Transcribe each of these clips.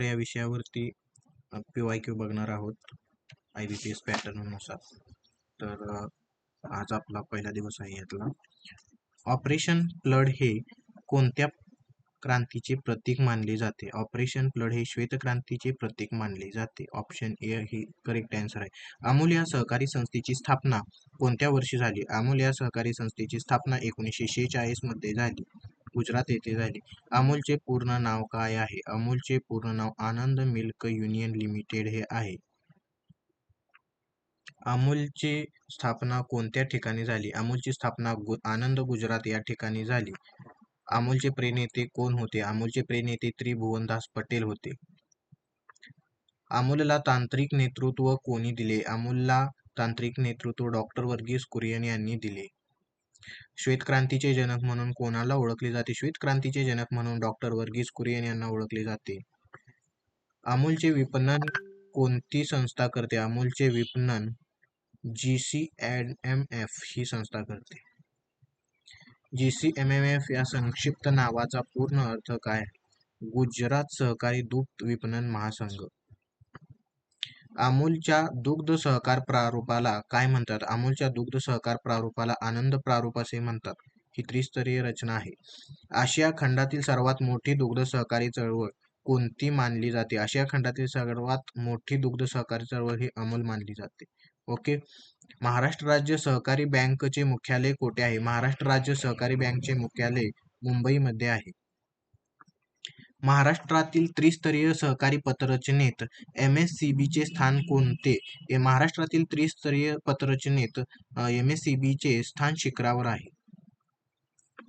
या विषयावरती PYQ बघणार आहोत IBPS पॅटर्ननुसार. तर आज आपला पहिला दिवस आहे यातला. ऑपरेशन फ्लड हे कोणत्या क्रांतीचे प्रतीक मानले जाते? ऑपरेशन फ्लड हे श्वेतक्रांतीचे प्रतीक मानले जाते. Option A he correct answer आहे. अमूल या सहकारी संस्थेची स्थापना कोणत्या वर्षी झाली? अमूल या सहकारी संस्थेची स्थापना 1946 मध्ये झाली. गुजरात येथे झाली. अमूलचे पूर्ण नाव काय आहे? अमूलचे पूर्ण नाव आनंद मिल्क युनियन लिमिटेड हे आहे. अमूलची स्थापना कोणत्या ठिकाणी झाली? अमूलची स्थापना आनंद गुजरात या ठिकाणी झाली. अमूलचे प्रणेते कोण होते? अमूलचे प्रणेते त्रिभुवनदास पटेल होते. अमूलला तांत्रिक नेतृत्व कोणी दिले? अमूलला तांत्रिक नेतृत्व डॉक्टर वर्गीस कुरियन यांनी दिले. श्वेतक्रांतीचे जनक म्हणून कोणाला ओळखले जाते? श्वेतक्रांतीचे जनक म्हणून डॉक्टर वर्गीस कुरियन यांना ओळखले जाते. अमूलचे विपणन कोणती संस्था करते? अमूलचे विपणन GCMMF ही संस्था करते. GCMMF या संक्षिप्त नावाचा पूर्ण अर्थ काय? गुजरात सहकारी दुग्ध विपणन महासंघ. अमूलच्या दुग्ध सहकार प्रारूपाला काय म्हणतात? अमूलच्या दुग्ध सहकार प्रारूपाला आनंद प्रारूप असे म्हणतात. ही त्रिस्तरीय रचना आहे. आशिया खंडातील सर्वात मोठी दुग्ध सहकारी चळवळ कोणती मानली जाते? आशिया खंडातील सर्वात मोठी दुग्ध सहकारी चळवळ ही अमूल मानली जाते. ओके. महाराष्ट्र राज्य सहकारी बँकचे मुख्यालय कोठे आहे? महाराष्ट्र राज्य सहकारी बँकचे मुख्यालय मुंबईमध्ये आहे. महाराष्ट्रातील त्रिस्तरीय सहकारी पतरचनेत MSCB चे स्थान कोणते? महाराष्ट्रातील त्रिस्तरीय पतरचनेत MSCB चे स्थान शिखरावर आहे.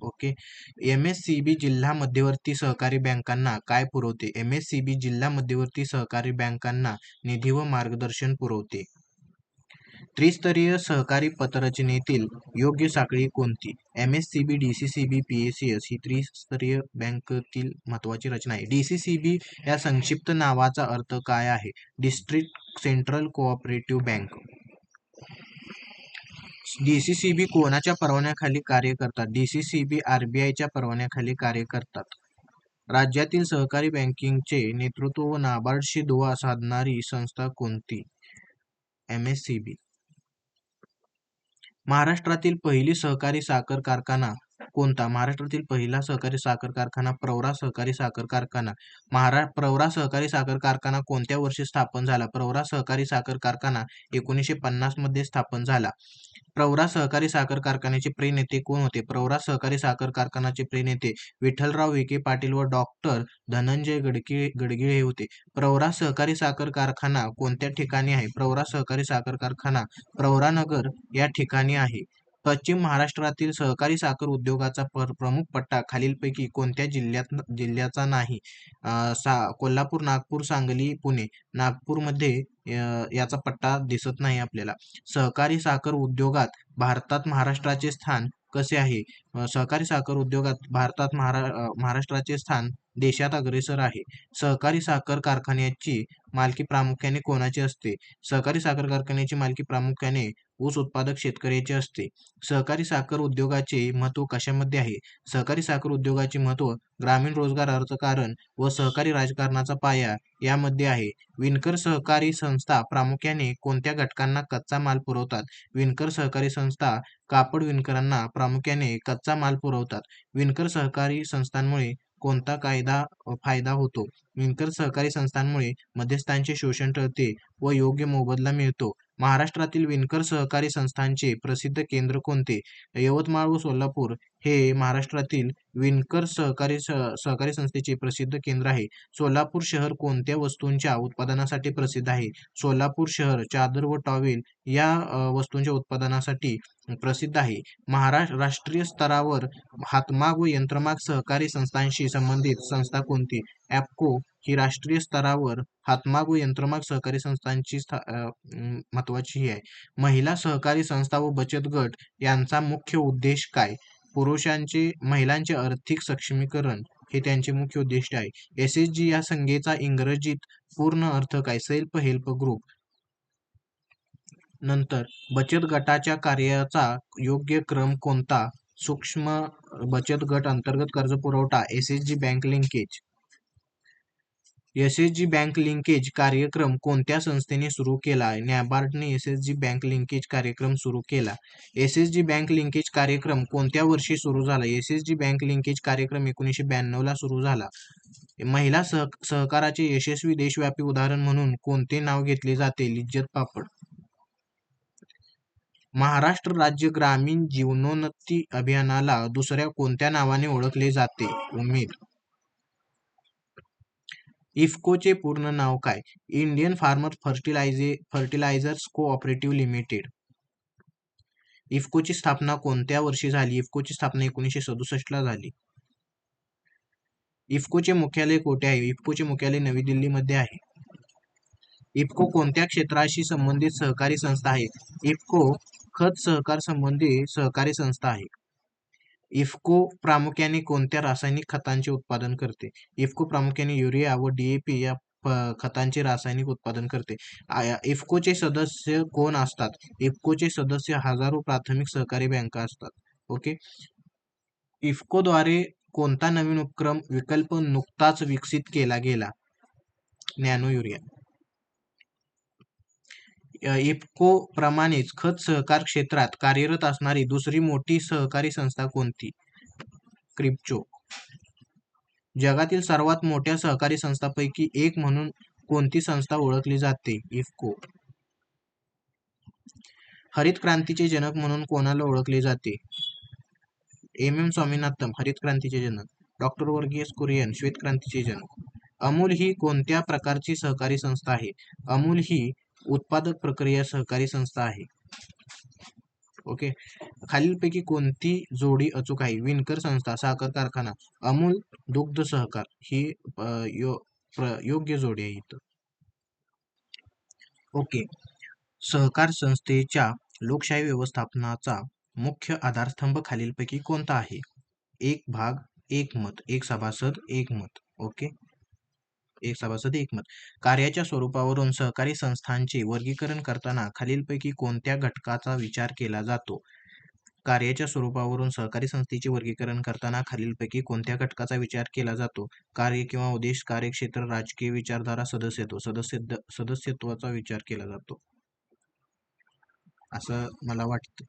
ओके. MSCB जिल्हा मध्यवर्ती सहकारी बँकांना काय पुरवते? MSCB जिल्हा मध्यवर्ती सहकारी बँकांना निधी व मार्गदर्शन पुरवते. त्रिस्तरीय सहकारी पतरचनेतील योग्य साखळी कोणती? MSCB, DCCB, PACS ही त्रिस्तरीय बँकेतील महत्वाची रचना आहे. DCCB या संक्षिप्त नावाचा अर्थ काय आहे? District central cooperative bank. DCCB कोणाच्या परवान्याखाली कार्य करतात? DCCB RBIच्या परवान्याखाली कार्य करतात. राज्यातील सहकारी बँकिंगचे नेतृत्व व नाबार्डशी दुवा साधणारी संस्था कोणती? MSCB. महाराष्ट्रातील पहिली सहकारी साखर कारखाना कोणता? महाराष्ट्रातील पहिला सहकारी साखर कारखाना प्रवरा सहकारी साखर कारखाना. प्रवरा सहकारी साखर कारखाना कोणत्या वर्षी स्थापन झाला? प्रवरा सहकारी साखर कारखाना 1950 मध्ये स्थापन झाला. प्रवरा सहकारी साखर कारखान्याचे प्रणेते कोण होते? प्रवरा सहकारी साखर कारखान्याचे प्रणेते विठ्ठलराव विखे पाटील व डॉक्टर धनंजय गडगिळे हे होते. प्रवरा सहकारी साखर कारखाना कोणत्या ठिकाणी आहे? प्रवरा सहकारी साखर कारखाना प्रवरानगर या ठिकाणी आहे. पश्चिम महाराष्ट्रातील सहकारी साखर उद्योगाचा प्रमुख पट्टा खालीलपैकी कोणत्या जिल्ह्याचा नाही? कोल्हापूर, नागपूर, सांगली, पुणे. नागपूरमध्ये याचा पट्टा दिसत नाही आपल्याला. सहकारी साखर उद्योगात भारतात महाराष्ट्राचे स्थान कसे आहे? सहकारी साखर उद्योगात भारतात महाराष्ट्राचे स्थान देशात अग्रेसर आहे. सहकारी साखर कारखान्याची मालकी प्रामुख्याने कोणाची असते? सहकारी साखर कारखान्याची मालकी प्रामुख्याने ऊस उत्पादक शेतकऱ्याची असते. सहकारी साखर उद्योगाचे महत्त्व कशामध्ये आहे? सहकारी साखर उद्योगाचे महत्त्व ग्रामीण रोजगार, अर्थकारण व सहकारी राजकारणाचा पाया यामध्ये आहे. विणकर सहकारी संस्था प्रामुख्याने कोणत्या घटकांना कच्चा माल पुरवतात? विणकर सहकारी संस्था कापड विणकरांना प्रामुख्याने कच्चा माल पुरवतात. विणकर सहकारी संस्थांमुळे कोणता फायदा होतो? विणकर सहकारी संस्थांमुळे मध्यस्थांचे शोषण टळते व योग्य मोबदला मिळतो. महाराष्ट्रातील विणकर सहकारी संस्थांचे प्रसिद्ध केंद्र कोणते? यवतमाळ व सोलापूर हे महाराष्ट्रातील विणकर सहकारी संस्थेचे प्रसिद्ध केंद्र आहे. सोलापूर शहर कोणत्या वस्तूंच्या उत्पादनासाठी प्रसिद्ध आहे? सोलापूर शहर चादर व टॉवेल या वस्तूंच्या उत्पादनासाठी प्रसिद्ध आहे. राष्ट्रीय स्तरावर हातमाग व यंत्रमाग सहकारी संस्थांशी संबंधित संस्था कोणती? ॲप्को ही राष्ट्रीय स्तरावर हातमाग व यंत्रमाग सहकारी संस्थांची महत्वाची आहे. महिला सहकारी संस्था व बचत गट यांचा मुख्य उद्देश काय? महिलांचे आर्थिक सक्षमीकरण हे त्यांचे मुख्य उद्दिष्ट आहे. SHG या संज्ञेचा इंग्रजीत पूर्ण अर्थ काय? Self help group. नंतर बचत गटाच्या कार्याचा योग्य क्रम कोणता? सूक्ष्म बचत गट अंतर्गत कर्ज पुरवठा, SHG bank linkage. SHG bank linkage कार्यक्रम कोणत्या संस्थेने सुरू केला? नॅबार्डने एसएचजी बँक लिंकेज कार्यक्रम सुरू केला. एसएचजी बँक लिंकेज कार्यक्रम कोणत्या वर्षी सुरू झाला? एसएचजी बँक लिंकेज कार्यक्रम 1992 ला सुरू झाला. महिला सहकाराचे यशस्वी देशव्यापी उदाहरण म्हणून कोणते नाव घेतले जाते? लिज्जत पापड. महाराष्ट्र राज्य ग्रामीण जीवनोन्नती अभियानाला दुसऱ्या कोणत्या नावाने ओळखले जाते? उमेद. इफ्कोचे पूर्ण नाव काय? Indian farmer fertilisers cooperative limited. इफ्कोची स्थापना कोणत्या वर्षी झाली? इफ्कोची स्थापना 1967 ला झाली. इफ्कोचे मुख्यालय कोठे आहे? इफ्कोचे मुख्यालय नवी दिल्लीमध्ये आहे. इफ्को कोणत्या क्षेत्राशी संबंधित सहकारी संस्था आहे? इफ्को खत सहकार संबंधी सहकारी संस्था आहे. इफ्को प्रामुख्याने कोणत्या रासायनिक खतांचे उत्पादन करते? इफ्को प्रामुख्याने युरिया व डीएपी या खतांचे रासायनिक उत्पादन करते. इफ्कोचे सदस्य कोण असतात? इफ्कोचे सदस्य हजारो प्राथमिक सहकारी बँका असतात. ओके. इफ्कोद्वारे कोणता नवीन उपक्रम विकल्प नुकताच विकसित केला गेला? Nano urea. इफ्को प्रमाणेच खत सहकार क्षेत्रात कार्यरत असणारी दुसरी मोठी सहकारी संस्था कोणती? क्रिप्चो. जगातील सर्वात मोठ्या सहकारी संस्थांपैकी एक म्हणून कोणती संस्था ओळखली जाते? इफ्को. हरित क्रांतीचे जनक म्हणून कोणाला ओळखले जाते? एम स्वामीनाथन हरित क्रांतीचे जनक. डॉक्टर वर्गीस कुरियन श्वेत क्रांतीचे जनक. अमूल ही कोणत्या प्रकारची सहकारी संस्था आहे? अमूल ही उत्पादक प्रक्रिया सहकारी संस्था आहे. ओके. खालीलपैकी कोणती जोडी अचूक आहे? विणकर संस्था साखर कारखाना, अमूल दुग्ध सहकार ही योग्य जोडी आहे इथं. ओके. सहकार संस्थेच्या लोकशाही व्यवस्थापनाचा मुख्य आधारस्तंभ खालीलपैकी कोणता आहे? एक भाग एक मत, एक सभासद एक मत. ओके. एक सभासद एक मत. कार्याच्या स्वरूपावरून सहकारी संस्थांचे वर्गीकरण करताना खालीलपैकी कोणत्या घटकाचा विचार केला जातो? कार्याच्या स्वरूपावरून सहकारी संस्थेचे वर्गीकरण करताना खालीलपैकी कोणत्या घटकाचा विचार केला जातो? कार्य किंवा उद्देश, कार्यक्षेत्र, राजकीय विचारधारा, सदस्यत्वाचा विचार केला जातो असं मला वाटतं,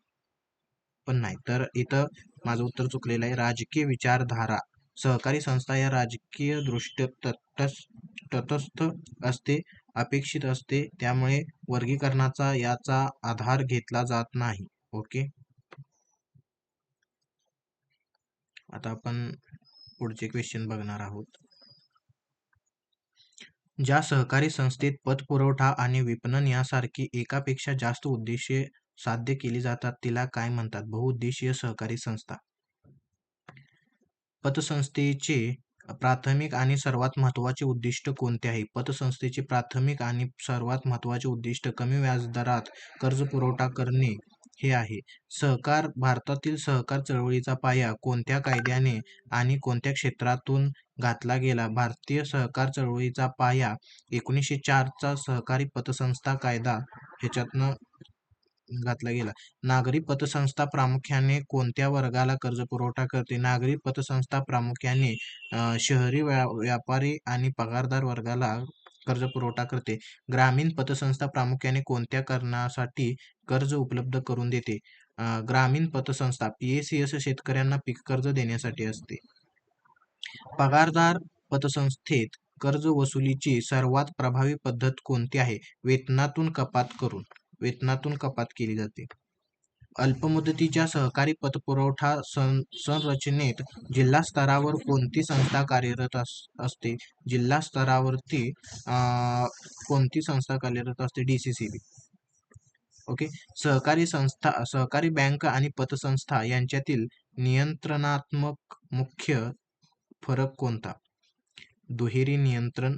पण नाही. तर इथं माझं उत्तर चुकलेलं आहे. राजकीय विचारधारा. सहकारी संस्था या राजकीय दृष्ट्या तटस्थ असते, अपेक्षित असते, त्यामुळे वर्गीकरणाचा याचा आधार घेतला जात नाही. ओके. आता आपण पुढचे क्वेश्चन बघणार आहोत. ज्या सहकारी संस्थेत पतपुरवठा आणि विपणन यासारखी एकापेक्षा जास्त उद्देशे साध्य केली जातात तिला काय म्हणतात? बहुउद्देशीय सहकारी संस्था. पतसंस्थेचे प्राथमिक आणि सर्वात महत्त्वाचे उद्दिष्ट कोणते आहे? पतसंस्थेचे प्राथमिक आणि सर्वात महत्त्वाचे उद्दिष्ट कमी व्याजदरात कर्ज पुरवठा करणे हे आहे. सहकार. भारतातील सहकार चळवळीचा पाया कोणत्या कायद्याने आणि कोणत्या क्षेत्रातून घातला गेला? भारतीय सहकार चळवळीचा पाया 1904 चा सहकारी पतसंस्था कायदा ह्याच्यातनं घातला गेला. नागरी पतसंस्था प्रामुख्याने कोणत्या वर्गाला कर्ज पुरवठा करते? नागरी पतसंस्था प्रामुख्याने शहरी व्यापारी आणि पगारदार वर्गाला कर्ज पुरवठा करते. ग्रामीण पतसंस्था प्रामुख्याने कोणत्या कारणासाठी कर्ज उपलब्ध करून देते? ग्रामीण पतसंस्था PACS शेतकऱ्यांना पीक कर्ज देण्यासाठी असते. पगारदार पतसंस्थेत कर्ज वसुलीची सर्वात प्रभावी पद्धत कोणती आहे? वेतनातून कपात केली जाते. अल्पमुदतीच्या सहकारी पतपुरवठा संरचनेत जिल्हा स्तरावर कोणती संस्था कार्यरत असते? जिल्हा स्तरावरती कोणती संस्था कार्यरत असते? DCCB. ओके. सहकारी बँक आणि पतसंस्था यांच्यातील नियंत्रणात्मक मुख्य फरक कोणता? दुहेरी नियंत्रण.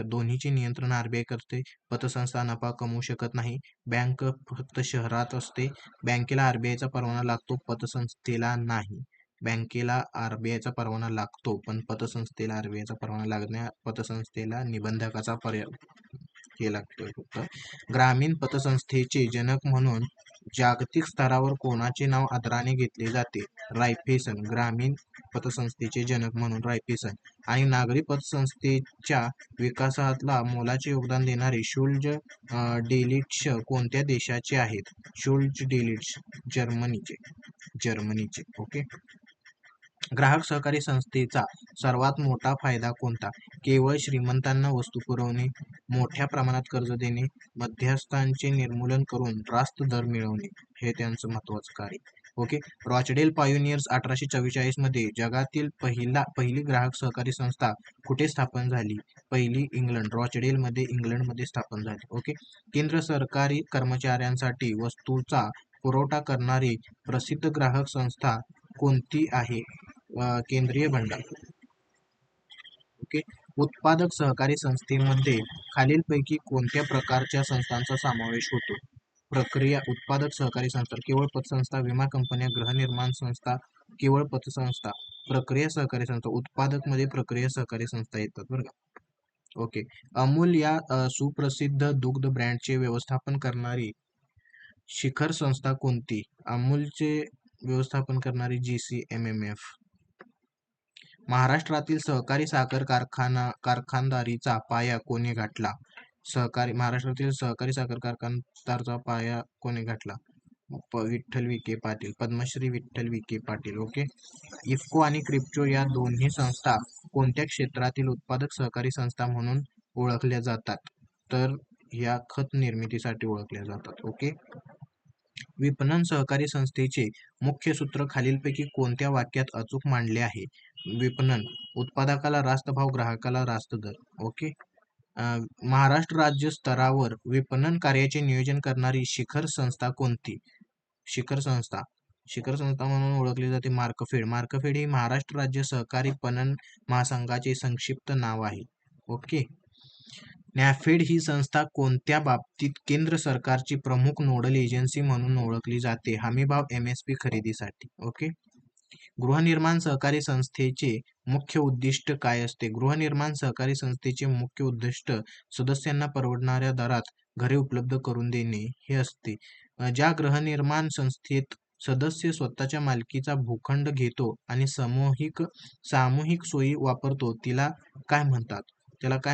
दोन्हीचे नियंत्रण RBI करते. पतसंस्था नफा कमवू शकत नाही. बँक फक्त शहरात असते. बँकेला RBIचा परवाना लागतो, पतसंस्थेला नाही. बँकेला RBIचा परवाना लागतो, पण पतसंस्थेला RBIचा परवाना लागण्या पतसंस्थेला निबंधकाचा हे लागतोय फक्त. ग्रामीण पतसंस्थेचे जनक म्हणून जागतिक स्तरावर कोणाचे नाव आदराने घेतले जाते? रायफेसन. ग्रामीण पतसंस्थेचे जनक म्हणून रायफिसन आणि नागरी पतसंस्थेच्या विकासाला मोलाचे योगदान देणारे शुल्ज डेलिट्श कोणत्या देशाचे आहेत? शुल्ज डेलिट्श जर्मनीचे. ओके. ग्राहक सहकारी संस्थेचा सर्वात मोठा फायदा कोणता? केवळ श्रीमंतांना वस्तू पुरवणे, मोठ्या प्रमाणात कर्ज देणे, मध्यस्थांचे निर्मूलन करून रास्त दर मिळवणे, हे त्यांचं महत्वाचं कार्य. ओके. रॉचडेल पायोनियर्स 1844 मध्ये जगातील पहिली ग्राहक सहकारी संस्था कुठे स्थापन झाली? पहिली इंग्लंड, रॉचडेल मध्ये इंग्लंडमध्ये स्थापन झाली. ओके. केंद्र सरकारी कर्मचाऱ्यांसाठी वस्तूचा पुरवठा करणारी प्रसिद्ध ग्राहक संस्था कोणती आहे? केंद्रीय भंडार. ओके. उत्पादक सहकारी संस्थेमध्ये खालीलपैकी कोणत्या प्रकारच्या संस्थांचा समावेश होतो? प्रक्रिया उत्पादक सहकारी संस्था, केवळ पतसंस्था, विमा कंपन्या, गृहनिर्माण संस्था, केवळ पतसंस्था, प्रक्रिया सहकारी संस्था. उत्पादक मध्ये प्रक्रिया सहकारी संस्था येतात बरं का. ओके. अमूल या सुप्रसिद्ध दुग्ध ब्रँडचे व्यवस्थापन करणारी शिखर संस्था कोणती? अमूलचे व्यवस्थापन करणारी GCMMF. महाराष्ट्रातील सहकारी साखर कारखानदारीचा पाया कोणी घातला? महाराष्ट्रातील सहकारी साखर कारखानदारीचा पाया कोणी घातला? विठ्ठल विखे पाटील, पद्मश्री विठ्ठल विखे पाटील. ओके. इफ्को आणि क्रिप्टो या दोन्ही संस्था कोणत्या क्षेत्रातील उत्पादक सहकारी संस्था म्हणून ओळखल्या जातात? तर या खत निर्मितीसाठी ओळखल्या जातात. ओके. विपणन सहकारी संस्थेचे मुख्य सूत्र खालीलपैकी कोणत्या वाक्यात अचूक मांडले आहे? विपणन उत्पादकाला रास्त भाव, ग्राहकाला रास्त दर. ओके. महाराष्ट्र राज्य स्तरावर विपणन कार्याचे नियोजन करणारी शिखर संस्था कोणती? शिखर संस्था म्हणून ओळखली जाते मार्कफेड. मार्कफेड ही महाराष्ट्र राज्य सहकारी पणन महासंघाचे संक्षिप्त नाव आहे. ओके. नॅफेड ही संस्था कोणत्या बाबतीत केंद्र सरकारची प्रमुख नोडल एजन्सी म्हणून ओळखली जाते? हमीभाव MSP खरेदीसाठी. ओके. गृहनिर्माण सहकारी संस्थेचे मुख्य उद्दिष्ट काय असते? गृहनिर्माण सहकारी संस्थेचे मुख्य उद्दिष्ट सदस्यांना परवडणाऱ्या दरात घरे उपलब्ध करून देणे हे असते. ज्या गृहनिर्माण संस्थेत सदस्य स्वतःच्या मालकीचा भूखंड घेतो आणि सामूहिक सोयी वापरतो त्याला काय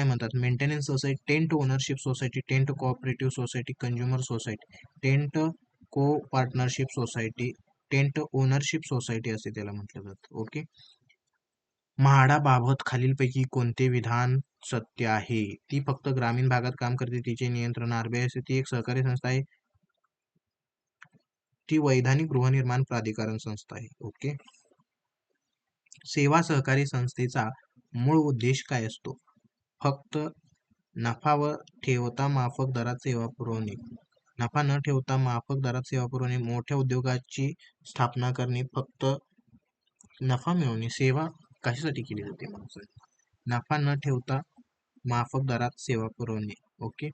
म्हणतात? Maintenance society, tenant ownership society, tenant cooperative society, consumer society, tenant co partnership society, tenant ownership society असे त्याला म्हटलं जातं. ओके. म्हाडाबाबत खालीलपैकी कोणते विधान सत्य आहे? ती फक्त ग्रामीण भागात काम करते, तिचे नियंत्रण RBI असते, ती एक सहकारी संस्था आहे, ती वैधानिक गृहनिर्माण प्राधिकरण संस्था आहे. ओके. सेवा सहकारी संस्थेचा मूळ उद्देश काय असतो? फक्त नफा व ठेवता माफक दरात सेवा पुरवणे. नफा न ठेवता माफक दरात सेवा पुरवणे. मोठ्या उद्योगाची स्थापना करणे. फक्त नफा मिळवणे. सेवा कशासाठी केली जाते? नफा न ठेवता माफक दरात सेवा पुरवणे. ओके.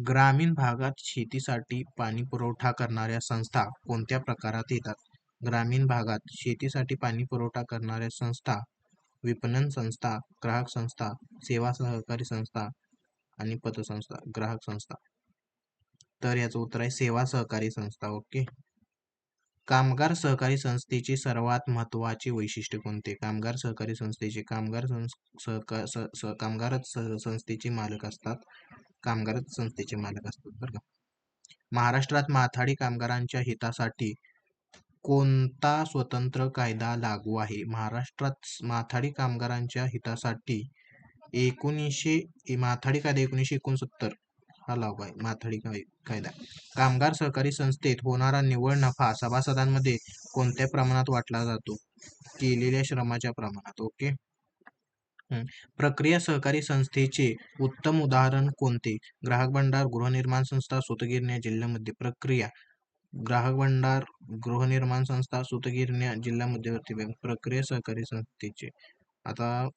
ग्रामीण भागात शेतीसाठी पाणी पुरवठा करणाऱ्या संस्था कोणत्या प्रकारात येतात? ग्रामीण भागात शेतीसाठी पाणी पुरवठा करणाऱ्या संस्था विपणन संस्था, ग्राहक संस्था, सेवा सहकारी संस्था आणि पतसंस्था. ग्राहक संस्था. तर याचं उत्तर आहे सेवा सहकारी संस्था. ओके. कामगार सहकारी संस्थेचे सर्वात महत्वाचे वैशिष्ट्य कोणते? कामगार सहकारी संस्थेचे कामगारच संस्थेचे मालक असतात. बरं का. महाराष्ट्रात माथाडी कामगारांच्या हितासाठी कोणता स्वतंत्र कायदा लागू आहे? महाराष्ट्रात माथाडी कामगारांच्या हितासाठी माथाडी कायदा 1969 हा लागू आहे. माथाडी कायदा. कामगार सहकारी संस्थेत होणारा निव्वळ नफा सभासदांमध्ये कोणत्या प्रमाणात वाटला जातो? केलेल्या श्रमाच्या प्रमाणात. ओके. प्रक्रिया सहकारी संस्थेचे उत्तम उदाहरण कोणते? ग्राहक भंडार, गृहनिर्माण संस्था, सूतगिरण्या, जिल्हा मध्य. प्रक्रिया ग्राहक भंडार, गृहनिर्माण संस्था, सूतगिरण्या, जिल्हा मध्यवर्ती बँक. प्रक्रिया सहकारी संस्थेचे आता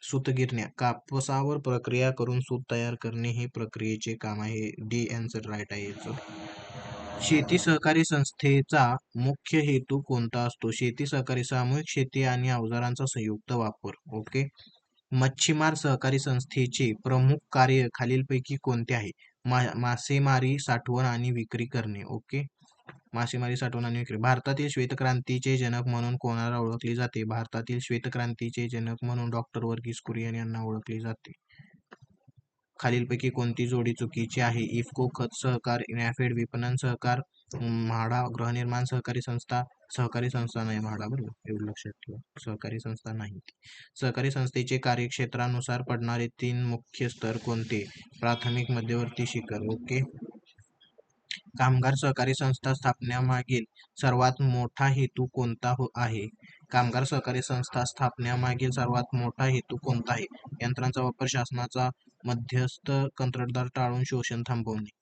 सूतगिरण्या कापसावर प्रक्रिया करून सूत तयार करणे हे प्रक्रियेचे काम आहे. डी आन्सर राईट आहे याचं. शेती सहकारी संस्थेचा मुख्य हेतू कोणता असतो? शेती सहकारी सामूहिक शेती आणि अवजारांचा संयुक्त वापर. ओके. मच्छीमार सहकारी संस्थेचे प्रमुख कार्य खालीलपैकी कोणते आहे? मासेमारी, साठवण आणि विक्री करणे. ओके. मासेमारी, साठवण आणि विक्री. भारतातील श्वेतक्रांतीचे जनक म्हणून कोणाला ओळखले जाते? भारतातील श्वेतक्रांतीचे जनक म्हणून डॉक्टर वर्गीस कुरियन यांना ओळखले जाते. खालीलपैकी कोणती जोडी चुकीची आहे? इफ्को खत सहकार, नॅफेड विपणन सहकार, म्हाडा गृहनिर्माण सहकारी संस्था नाही म्हाडा, बरोबर, एवढं लक्षात ठेवा, सहकारी संस्था नाही. सहकारी संस्थेचे कार्यक्षेत्रानुसार पडणारे 3 मुख्य स्तर कोणते? प्राथमिक, मध्यवर्ती, शिखर. ओके. कामगार सहकारी संस्था स्थापण्यामागील सर्वात मोठा हेतू कोणता आहे? कामगार सहकारी संस्था स्थापण्यामागील सर्वात मोठा हेतू कोणता आहे? यंत्रांचा वापर, शासनाचा मध्यस्थ, कंत्राटदार टाळून शोषण थांबवणे.